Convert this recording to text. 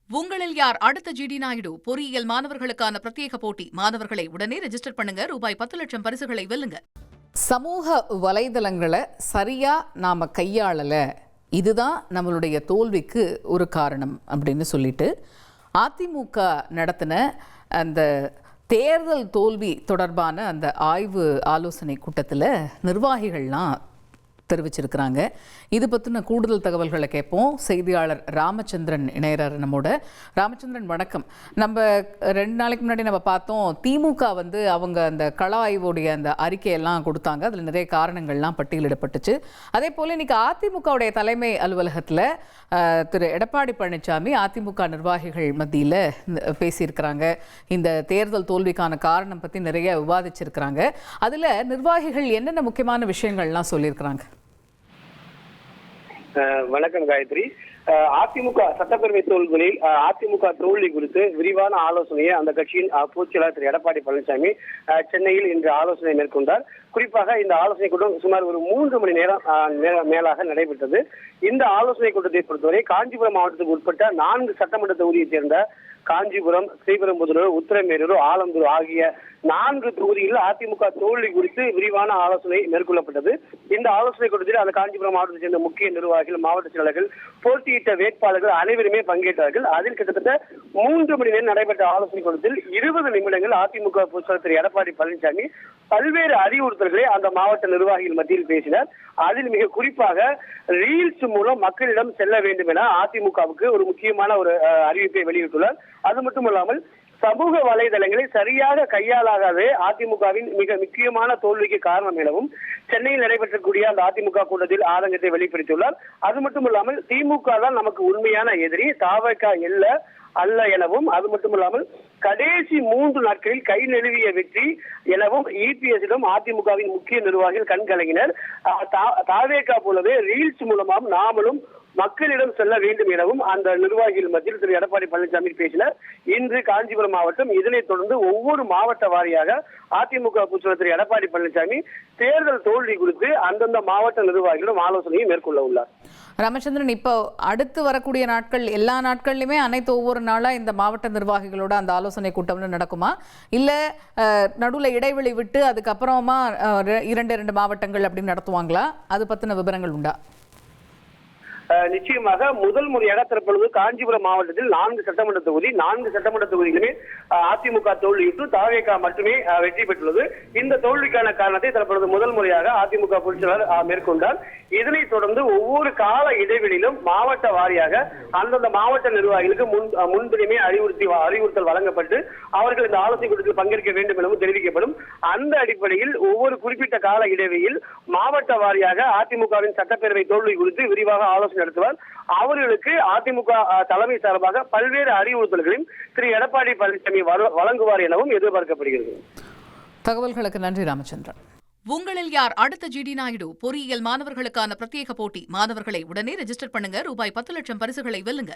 உங்களில் யார் அடுத்த ஜிடி நாயுடு பொறியியல் மாணவர்களுக்கான பிரத்யேக போட்டி. மாணவர்களை உடனே ரெஜிஸ்டர் பண்ணுங்க. ரூபாய் 10 லட்சம் பரிசுகளை வெல்லுங்க. சமூக வலைதளங்களை சரியா நாம கையாளல, இதுதான் நம்மளுடைய தோல்விக்கு ஒரு காரணம் அப்படின்னு சொல்லிட்டு அதிமுக நடத்தின அந்த தேர்தல் தோல்வி தொடர்பான அந்த ஆய்வு ஆலோசனை கூட்டத்தில் நிர்வாகிகள்லாம் தெரிவிச்சிருக்கிறாங்க. இது பற்றின கூடுதல் தகவல்களை கேட்போம். செய்தியாளர் ராமச்சந்திரன் இணையரார் நம்மோட. ராமச்சந்திரன் வணக்கம். நம்ம 2 நாளைக்கு முன்னாடி நம்ம பார்த்தோம், திமுக அவங்க அந்த கள ஆய்வுடைய அந்த அறிக்கையெல்லாம் கொடுத்தாங்க. அதில் நிறைய காரணங்கள்லாம் பட்டியலிடப்பட்டுச்சு. அதே போல் இன்னைக்கு அதிமுகவுடைய தலைமை அலுவலகத்தில் திரு எடப்பாடி பழனிசாமி அதிமுக நிர்வாகிகள் மத்தியில் பேசியிருக்கிறாங்க. இந்த தேர்தல் தோல்விக்கான காரணம் பற்றி நிறைய விவாதிச்சிருக்கிறாங்க. அதில் நிர்வாகிகள் என்னென்ன முக்கியமான விஷயங்கள்லாம் சொல்லியிருக்கிறாங்க? வணக்கம் காயத்ரி. அதிமுக சட்டப்பேரவை தேர்தலில் அதிமுக தோல்வி குறித்து விரிவான ஆலோசனையை அந்த கட்சியின் பொதுச்செயலாளர் திரு எடப்பாடி பழனிசாமி சென்னையில் இன்று ஆலோசனை மேற்கொண்டார். குறிப்பாக இந்த ஆலோசனை கூட்டம் சுமார் ஒரு 3 மணி நேரம் மேலாக நடைபெற்றது. இந்த ஆலோசனை கூட்டத்தை பொறுத்தவரை காஞ்சிபுரம் மாவட்டத்துக்கு உட்பட்ட 4 சட்டமன்ற தொகுதியைச் சேர்ந்த காஞ்சிபுரம், ஸ்ரீபெரும்புதூர், உத்திரமேரூர், ஆலந்தூர் ஆகிய 4 தொகுதிகளில் அதிமுக தோல்வி குறித்து விரிவான ஆலோசனை மேற்கொள்ளப்பட்டது. இந்த ஆலோசனை கூட்டத்தில் அந்த காஞ்சிபுரம் மாவட்டத்தை சேர்ந்த முக்கிய நிர்வாகிகள், மாவட்ட செயலாளர்கள், போட்டியிட்ட வேட்பாளர்கள் அனைவருமே பங்கேற்றார்கள். அதில் கிட்டத்தட்ட 3 மணி நேரம் நடைபெற்ற ஆலோசனை கூட்டத்தில் 20 நிமிடங்கள் அதிமுக பொதுச்செயலாளர் திரு எடப்பாடி பழனிசாமி பல்வேறு அறிவுறுத்தல்களை அந்த மாவட்ட நிர்வாகிகள் மத்தியில் பேசினார். அதில் மிக குறிப்பாக ரீல்ஸ் மூலம் மக்களிடம் செல்ல வேண்டும் என அதிமுகவுக்கு ஒரு முக்கியமான ஒரு அறிவிப்பை வெளியிட்டுள்ளார். அது மட்டுமல்லாமல் சமூக வலைதளங்களை சரியாக கையாளாகவே அதிமுகவின் மிக முக்கியமான தோல்விக்கு காரணம் எனவும் சென்னையில் நடைபெற்றக்கூடிய அந்த அதிமுக கூட்டத்தில் ஆதங்கத்தை வெளிப்படுத்தியுள்ளார். அது மட்டுமல்லாமல் திமுக தான் நமக்கு உண்மையான எதிரி, தாவக அல்ல எனவும், அது மட்டுமல்லாமல் கடைசி 3 நாட்களில் கை நழுவிய வெற்றி எனவும் இபிஎஸ்ஸிடம் அதிமுகவின் முக்கிய நிர்வாகிகள் கண்கலங்கினர். தாவேகா போலவே ரீல்ஸ் மூலமாக நாமளும் மக்களிடம் செல்ல வேண்டும் எனவும் அந்த நிர்வாகிகள் மத்தியில் திரு எடப்பாடி பழனிசாமி பேசினார். இன்று காஞ்சிபுரம் மாவட்டம், இதனைத் தொடர்ந்து ஒவ்வொரு மாவட்ட வாரியாக அதிமுக பொதுச்செயலாளர் திரு எடப்பாடி பழனிசாமி தேர்தல் தோல்வி குறித்து அந்தந்த மாவட்ட நிர்வாகிகளிடம் ஆலோசனையை மேற்கொள்ள உள்ளார். ராமச்சந்திரன், இப்போ அடுத்து வரக்கூடிய நாட்கள் எல்லா நாட்கள்லையுமே ஒவ்வொரு நாளா இந்த மாவட்ட நிர்வாகிகளோட அந்த ஆலோசனை கூட்டம் நடக்குமா, இல்ல நடுவில் இடைவெளி விட்டு அதுக்கப்புறமா 2 மாவட்டங்கள் அப்படின்னு நடத்துவாங்களா? அது பத்தின விவரங்கள் உண்டா? நிச்சயமாக முதல் முறையாக தற்பொழுது காஞ்சிபுரம் மாவட்டத்தில் 4 சட்டமன்ற தொகுதி, 4 சட்டமன்ற தொகுதிகளுமே அதிமுக தோல்வியுற்று தாவேகா மட்டுமே வெற்றி பெற்றுள்ளது. இந்த தோல்விக்கான காரணத்தை தற்பொழுது முதல் முறையாக அதிமுக பொதுச்செயலாளர் மேற்கொண்டார். இதனைத் தொடர்ந்து ஒவ்வொரு கால இடைவெளியிலும் மாவட்ட வாரியாக அந்தந்த மாவட்ட நிர்வாகிகளுக்கு முன்பிரிமே அறிவுறுத்தல் வழங்கப்பட்டு அவர்கள் இந்த ஆலோசனை கூட்டத்தில் பங்கேற்க வேண்டும் எனவும் தெரிவிக்கப்படும். அந்த அடிப்படையில் ஒவ்வொரு குறிப்பிட்ட கால இடைவெளியில் மாவட்ட வாரியாக அதிமுகவின் சட்டப்பேரவை தோல்வி குறித்து விரிவாக ஆலோசனை நடத்துவார். அவர்களுக்கு அதிமுக தலைமை சார்பாக பல்வேறு அறிவுறுத்தல்களையும் திரு எடப்பாடி பழனிசாமி வழங்குவார் எனவும் எதிர்பார்க்கப்படுகிறது. தகவல்களுக்கு நன்றி ராமச்சந்திரன். உங்களில் யார் அடுத்த ஜிடி நாயுடு பொறியியல் மாணவர்களுக்கான பிரத்யேக போட்டி. மாணவர்களை உடனே ரெஜிஸ்டர் பண்ணுங்க. ரூபாய் 10 லட்சம் பரிசுகளை வெல்லுங்க.